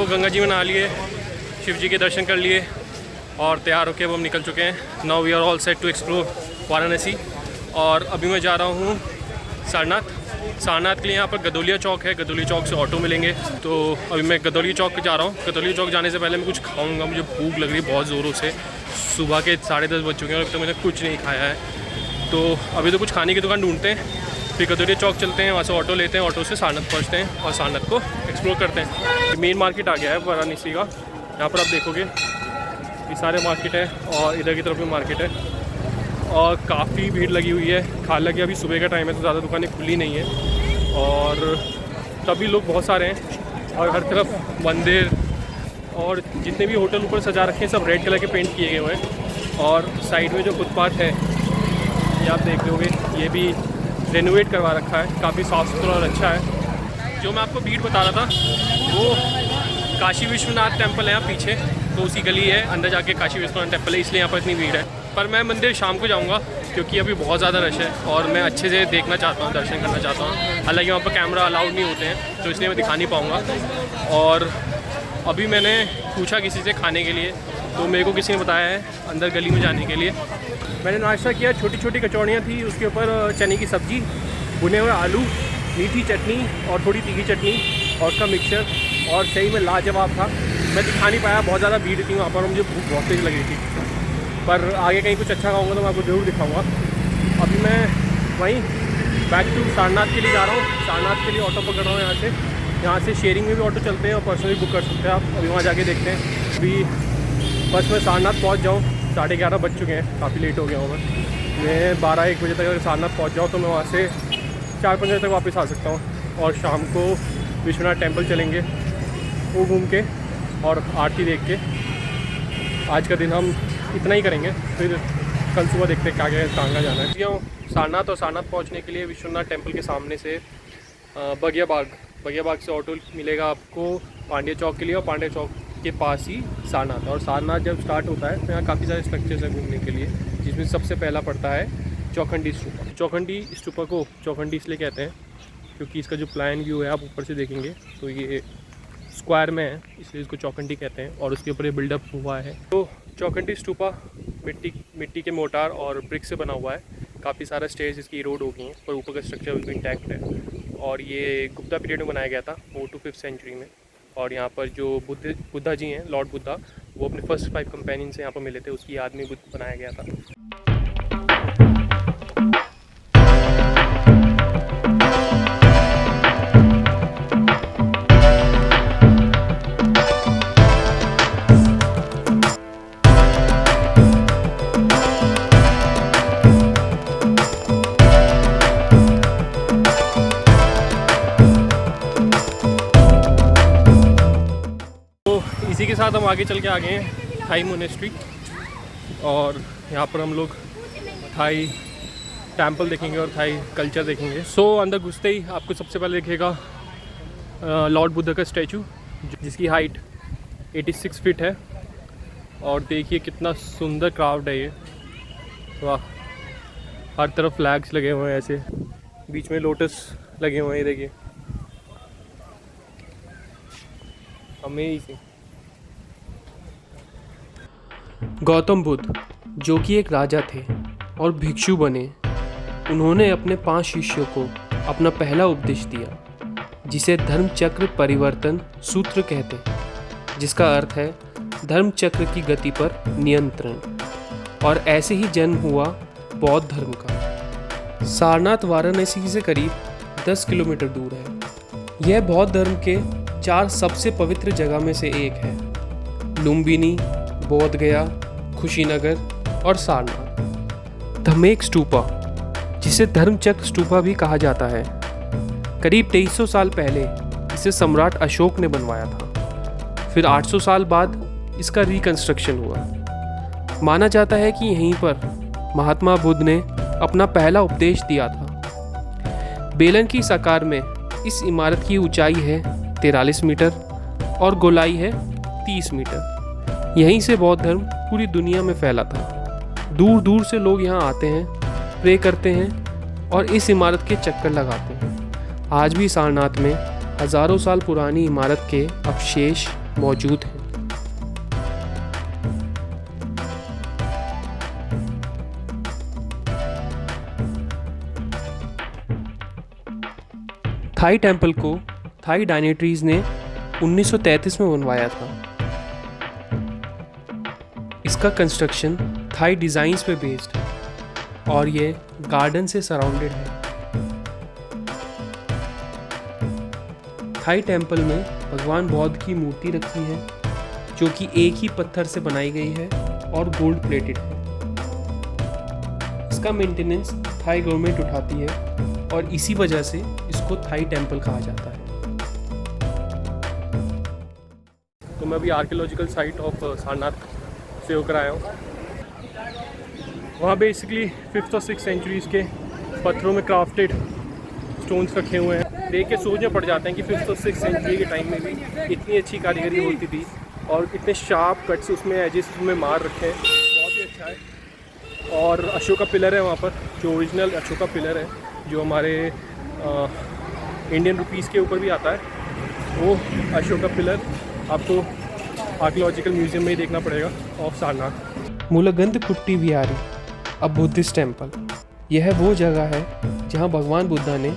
गंगा जी में नहा लिए, शिव जी के दर्शन कर लिए और तैयार होकर हम निकल चुके हैं। Now we are all set to explore Varanasi. और अभी मैं जा रहा हूँ सारनाथ के लिए। यहाँ पर गदौलिया चौक है, गदौलिया चौक से ऑटो मिलेंगे। तो अभी मैं गदौलिया चौक जा रहा हूँ। गदौलिया चौक जाने से पहले मैं कुछ खाऊंगा, मुझे भूख लग रही है बहुत ज़ोरों से। सुबह के 10:30 बज चुके हैं और अभी तो मैंने कुछ नहीं खाया है। तो अभी तो कुछ खाने की दुकान ढूंढते हैं, फिर गदौलिया चौक चलते हैं, वहाँ से ऑटो लेते हैं, ऑटो से सारनाथ पहुँचते हैं और सारनाथ को एक्सप्लोर करते हैं। मेन मार्केट आ गया है वाराणसी का। यहाँ पर आप देखोगे ये सारे मार्केट है और इधर की तरफ भी मार्केट है और काफ़ी भीड़ लगी हुई है। हालांकि अभी सुबह का टाइम है तो ज़्यादा दुकानें खुली नहीं है और तभी लोग बहुत सारे हैं। और हर तरफ मंदिर और जितने भी होटल ऊपर सजा रखे हैं सब रेड कलर के पेंट किए गए हुए हैं। और साइड में जो फुटपाथ है ये आप देख लोगे, ये भी रेनोवेट करवा रखा है, काफ़ी साफ़ सुथरा और अच्छा है। जो मैं आपको भीड़ बता रहा था वो काशी विश्वनाथ टेम्पल है यहाँ पीछे, तो उसी गली है, अंदर जाके काशी विश्वनाथ टेम्पल है, इसलिए यहाँ पर इतनी भीड़ है। पर मैं मंदिर शाम को जाऊँगा क्योंकि अभी बहुत ज़्यादा रश है और मैं अच्छे से देखना चाहता हूँ, दर्शन करना चाहता हूँ। हालांकि वहाँ पर कैमरा अलाउड नहीं होते हैं तो इसलिए मैं दिखा नहीं पाऊँगा। और अभी मैंने पूछा किसी से खाने के लिए तो मेरे को किसी ने बताया है अंदर गली में जाने के लिए। मैंने नाश्ता किया, छोटी छोटी कचौड़ियाँ थी, उसके ऊपर चने की सब्ज़ी, भुने हुए आलू, मीठी चटनी और थोड़ी तीखी चटनी और उसका मिक्सचर, और सही में लाजवाब था। मैं दिखा नहीं पाया, बहुत ज़्यादा भीड़ थी वहाँ पर, मुझे भूख बहुत तेज़ लगी थी। पर आगे कहीं कुछ अच्छा खाऊंगा तो मैं आपको ज़रूर दिखाऊंगा। अभी मैं वहीं बैक टू सारनाथ के लिए जा रहा हूँ। सारनाथ के लिए ऑटो पकड़ रहा हूँ यहाँ से शेयरिंग में भी ऑटो चलते हैं और पर्सनली बुक कर सकते हैं आप। अभी वहाँ जाके देखते हैं। अभी बस मैं सारनाथ पहुँच जाऊँ, 11:30 बज चुके हैं, काफ़ी लेट हो गया हूँ मैं 12-1 बजे तक अगर सारनाथ पहुँच जाऊँ तो मैं वहाँ से 4-5 बजे तक वापस आ सकता हूँ। और शाम को विश्वनाथ टेम्पल चलेंगे, वो घूम के और आरती देख के आज का दिन हम इतना ही करेंगे। फिर कल सुबह देखते हैं क्या क्या कहाँ जाना है। क्यों सारनाथ, और सारनाथ पहुँचने के लिए विश्वनाथ टेम्पल के सामने से बगिया बाग से ऑटो मिलेगा आपको पांड्या चौक के लिए, और पांड्या चौक के पास ही सारनाथ। और सारनाथ जब स्टार्ट होता है तो यहाँ काफ़ी सारे स्ट्रक्चर्स हैं घूमने के लिए, जिसमें सबसे पहला पड़ता है चौखंडी स्तूपा। चौखंडी स्तूपा को चौखंडी इसलिए कहते हैं क्योंकि इसका जो प्लान व्यू है आप ऊपर से देखेंगे तो ये स्क्वायर में है, इसलिए इसको चौखंडी कहते हैं। और उसके ऊपर ये बिल्डअप हुआ है। तो चौखंडी स्तूपा मिट्टी के मोटार और ब्रिक से बना हुआ है। काफ़ी सारा स्टेज इसकी इरोड हो गई हैं पर ऊपर का स्ट्रक्चर भी इंटैक्ट है। और ये गुप्ता पीरियड में बनाया गया था 4th to 5th सेंचुरी में। और यहाँ पर जो बुद्धा जी हैं, लॉर्ड बुद्धा, वो अपने फर्स्ट 5 कंपेनियन से यहाँ पर मिले थे, उसकी याद में बनाया गया था। इसी के साथ हम आगे चल के आ गए हैं थाई मोनेस्ट्री और यहाँ पर हम लोग थाई टेम्पल देखेंगे और थाई कल्चर देखेंगे। अंदर घुसते ही आपको सबसे पहले दिखेगा लॉर्ड बुद्धा का स्टैचू, जिसकी हाइट 86 फीट है। और देखिए कितना सुंदर क्राफ्ट है ये, वाह। हर तरफ फ्लैग्स लगे हुए हैं, ऐसे बीच में लोटस लगे हुए हैं, देखिए अमेजिंग। गौतम बुद्ध जो कि एक राजा थे और भिक्षु बने, उन्होंने अपने 5 शिष्यों को अपना पहला उपदेश दिया, जिसे धर्म चक्र परिवर्तन सूत्र कहते हैं, जिसका अर्थ है धर्म चक्र की गति पर नियंत्रण। और ऐसे ही जन्म हुआ बौद्ध धर्म का। सारनाथ वाराणसी से करीब 10 किलोमीटर दूर है। यह बौद्ध धर्म के 4 सबसे पवित्र जगह में से एक है: लुम्बिनी, बोध गया, कुशीनगर और सारनाथ। धमेक स्तूपा, जिसे धर्मचक्र स्तूपा भी कहा जाता है, करीब 2300 साल पहले इसे सम्राट अशोक ने बनवाया था। फिर 800 साल बाद इसका रिकंस्ट्रक्शन हुआ। माना जाता है कि यहीं पर महात्मा बुद्ध ने अपना पहला उपदेश दिया था। बेलन की साकार में इस इमारत की ऊंचाई है 43 मीटर और गोलाई है 30 मीटर। यहीं से बौद्ध धर्म पूरी दुनिया में फैला था। दूर दूर से लोग यहाँ आते हैं, प्रे करते हैं और इस इमारत के चक्कर लगाते हैं। आज भी सारनाथ में हज़ारों साल पुरानी इमारत के अवशेष मौजूद हैं। थाई टेम्पल को थाई डायनेट्रीज ने 1933 में बनवाया था। इसका कंस्ट्रक्शन थाई डिज़ाइंस पे बेस्ड है और ये गार्डन से सराउंडेड है। थाई टेम्पल में भगवान बौद्ध की मूर्ति रखी है जो कि एक ही पत्थर से बनाई गई है और गोल्ड प्लेटेड है। इसका मेंटेनेंस थाई गवर्नमेंट उठाती है और इसी वजह से इसको थाई टेम्पल कहा जाता है। तो मैं अभी आर्कियोलॉजिकल साइट ऑफ सारनाथ से होकर आया हूँ। वहाँ बेसिकली 5th और 6th सेंचुरीज़ के पत्थरों में क्राफ्टेड स्टोन्स रखे हुए हैं। देख के सोचने पड़ जाते हैं कि 5th और 6th सेंचुरी के टाइम में भी इतनी अच्छी कारीगरी होती थी और इतने शार्प कट्स उसमें एजेस उसमें मार रखे हैं। बहुत ही अच्छा है। और अशोका पिलर है वहाँ पर, जो ओरिजिनल अशोका पिलर है जो हमारे इंडियन रुपीज़ के ऊपर भी आता है, वो अशोका पिलर आपको आर्कियोलॉजिकल म्यूजियम में ही देखना पड़ेगा of Sarnath. Mulagandhakuti Vihari, a Buddhist temple. यह वो जगह है जहाँ भगवान बुद्धा ने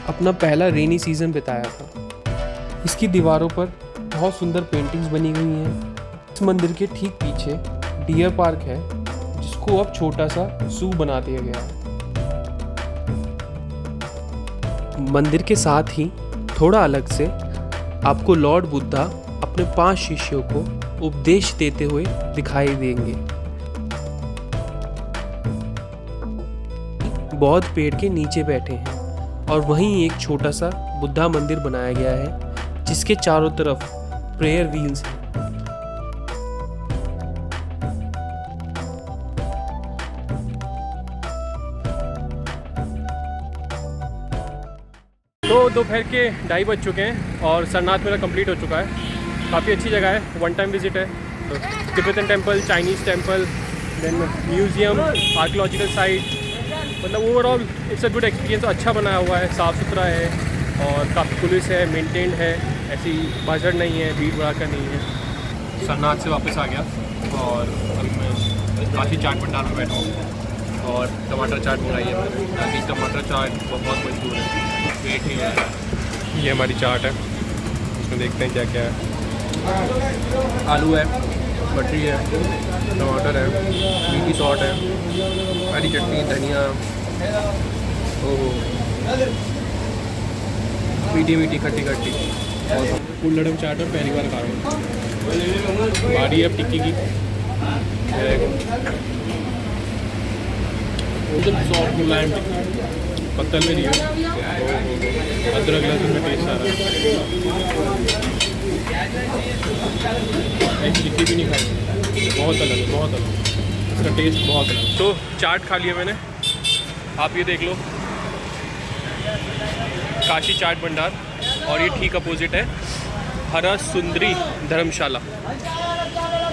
अपना पहला रेनी सीजन बिताया था। इसकी दीवारों पर बहुत सुंदर पेंटिंग्स बनी हुई हैं। इस मंदिर के ठीक पीछे डियर पार्क है जिसको अब छोटा सा जू बना दिया गया है। मंदिर के साथ ही थोड़ा अलग से आपको लॉर्ड बुद्धा अपने 5 शिष्यों को उपदेश देते हुए दिखाई देंगे। बौद्ध पेड़ के नीचे बैठे हैं और वहीं एक छोटा सा बुद्धा मंदिर बनाया गया है जिसके चारों तरफ प्रेयर व्हील्स हैं। तो दोपहर के 2:30 बज चुके हैं और सारनाथ मेरा कंप्लीट हो चुका है। काफ़ी अच्छी जगह है, 1 टाइम विजिट है। तो Tibetan temple, Chinese temple, then museum, archaeological site, मतलब overall it's a good experience. अच्छा बनाया हुआ है, साफ़ सुथरा है और काफ़ी पुलिस है, मेंटेन्ड है, ऐसी भसड़ नहीं है, भीड़ भड़ाका नहीं है। सारनाथ से वापस आ गया और अभी मैं काशी चाट भंडार में बैठा हूँ और टमाटर चाट मंगाई है मैंने। अभी टमाटर चाट बहुत मशहूर है, वेट नहीं है। ये हमारी चाट है, इसमें देखते हैं क्या क्या है। आलू है, मटरी है, टमाटर है, मीठी सॉल्ट है, हरी चटनी, धनिया, ओह मीठी मीठी खट्टी खट्टी। और कुल्लड़म चाट और पहली बार खा रहा हूँ। बारी है अब टिक्की की। सॉफ्ट मुलायम टिक्की, पत्तल में नहीं है, अदरक लहसुन में टेस्ट आ रहा है। ऐसी टिक्की भी नहीं खाई, बहुत अलग है, बहुत अलग, इसका टेस्ट बहुत अलग। तो चाट खा लिया मैंने, आप ये देख लो, काशी चाट भंडार, और ये ठीक अपोजिट है हरा सुंदरी धर्मशाला,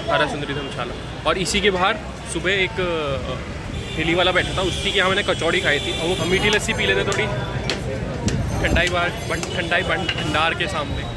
हरा सुंदरी धर्मशाला। और इसी के बाहर सुबह एक ठेली वाला बैठा था, उसी के यहाँ मैंने कचौड़ी खाई थी। और वो मीठी लस्सी पी लेते थोड़ी, ठंडाई भंडार के सामने।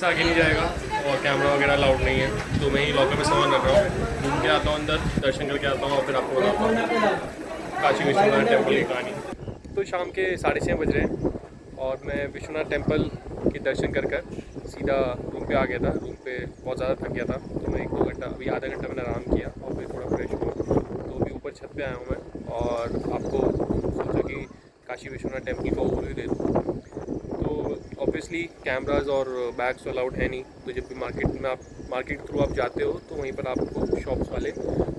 आगे नहीं जाएगा और कैमरा वगैरह अलाउड नहीं है, तो मैं ही लॉकर में सामान रख रहा हूँ। घूम के आता हूँ अंदर, दर्शन करके आता हूँ और फिर आपको बताता हूँ काशी विश्वनाथ टेम्पल की कहानी। तो शाम के 6:30 बज रहे हैं और मैं विश्वनाथ टेम्पल के दर्शन कर सीधा रूम पे आ गया था। रूम पे बहुत ज़्यादा थक गया था, तो मैं 1-2 घंटा, अभी आधा घंटा मैंने आराम किया और फिर थोड़ा फ्रेश हुआ। तो अभी ऊपर छत पे आया हूँ मैं और आपको सोचा कि काशी विश्वनाथ टेम्पल का ओवरव्यू दे दूँ। तो ऑब्वियसली कैमराज और बैग्स तो अलाउड है नहीं, तो जब भी मार्केट थ्रू आप जाते हो तो वहीं पर आपको शॉप्स वाले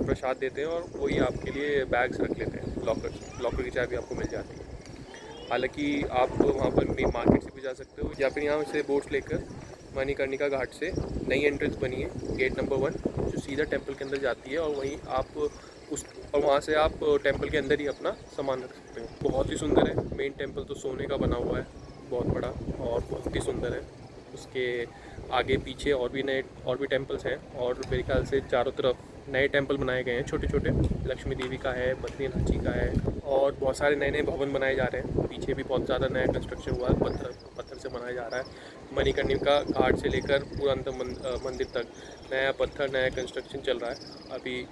प्रसाद देते हैं और वही आपके लिए बैग्स रख लेते हैं। लॉकर की चाबी आपको मिल जाती है। हालांकि आप वहाँ पर मेन मार्केट से भी जा सकते हो या फिर यहाँ से बोट्स लेकर मणिकर्णिका घाट से नई एंट्रेंस बनी है गेट नंबर 1 जो सीधा टेंपल के अंदर जाती है, और वहीं आप और वहाँ से आप टेंपल के अंदर ही अपना सामान रख सकते हो। बहुत ही सुंदर है। मेन टेंपल तो सोने का बना हुआ है, बहुत बड़ा और बहुत ही सुंदर है। उसके आगे पीछे और भी टेंपल्स हैं, और मेरे ख्याल से चारों तरफ नए टेंपल बनाए गए हैं छोटे छोटे। लक्ष्मी देवी का है, बद्रीनाथ जी का है, और बहुत सारे नए नए भवन बनाए जा रहे हैं। पीछे भी बहुत ज़्यादा नया कंस्ट्रक्शन हुआ है, पत्थर से बनाया जा रहा है। मणिकर्णिका घाट से लेकर पूरा अंदर मंदिर तक नया पत्थर, नया कंस्ट्रक्शन चल रहा है। अभी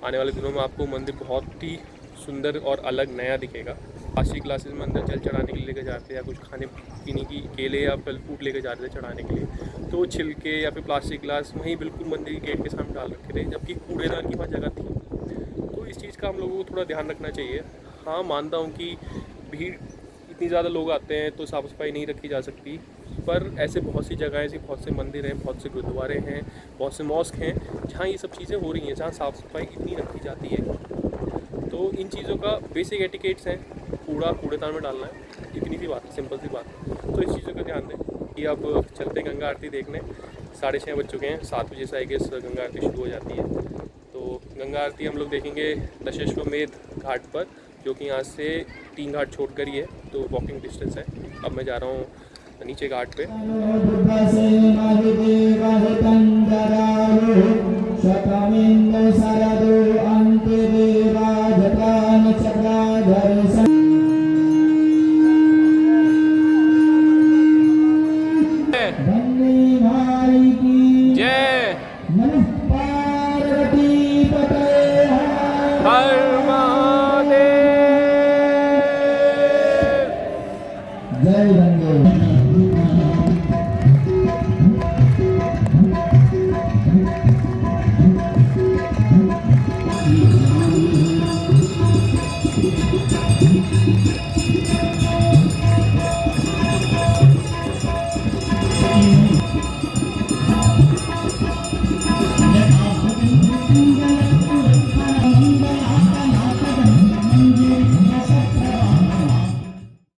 आने वाले दिनों में आपको मंदिर बहुत ही सुंदर और अलग नया दिखेगा। प्लास्टिक ग्लासेस में अंदर जल चढ़ाने के लिए लेकर जाते हैं, या कुछ खाने पीने की केले या फल फ्रूट लेकर जाते थे चढ़ाने के लिए, तो वो छिलके या फिर प्लास्टिक ग्लास वहीं बिल्कुल मंदिर के गेट के सामने डाल रखे थे, जबकि कूड़ेदान की वहाँ जगह थी। तो इस चीज़ का हम लोगों को थोड़ा ध्यान रखना चाहिए। हाँ, मानता हूँ कि भीड़ इतनी ज़्यादा लोग आते हैं तो साफ़ सफाई नहीं रखी जा सकती, पर ऐसे बहुत सी जगह ऐसी, बहुत से मंदिर हैं, बहुत से गुरुद्वारे हैं, बहुत से मॉस्क हैं जहाँ ये सब चीज़ें हो रही हैं, जहाँ साफ़ सफाई इतनी रखी जाती है। तो इन चीज़ों का बेसिक एटिकेट्स हैं, कूड़ेदान में डालना है, इतनी सी बात है, सिंपल सी बात है। तो इस चीज़ों का ध्यान दें। कि अब चलते गंगा आरती देखने। 6:30 बज चुके हैं, 7 बजे से आई गेस गंगा आरती शुरू हो जाती है। तो गंगा आरती हम लोग देखेंगे दशेश्वमेध घाट पर, जो कि यहाँ से 3 घाट छोड़कर ही है, तो वॉकिंग डिस्टेंस है। अब मैं जा रहा हूँ नीचे घाट पे। शतमेन्द्र शरदो अंतरे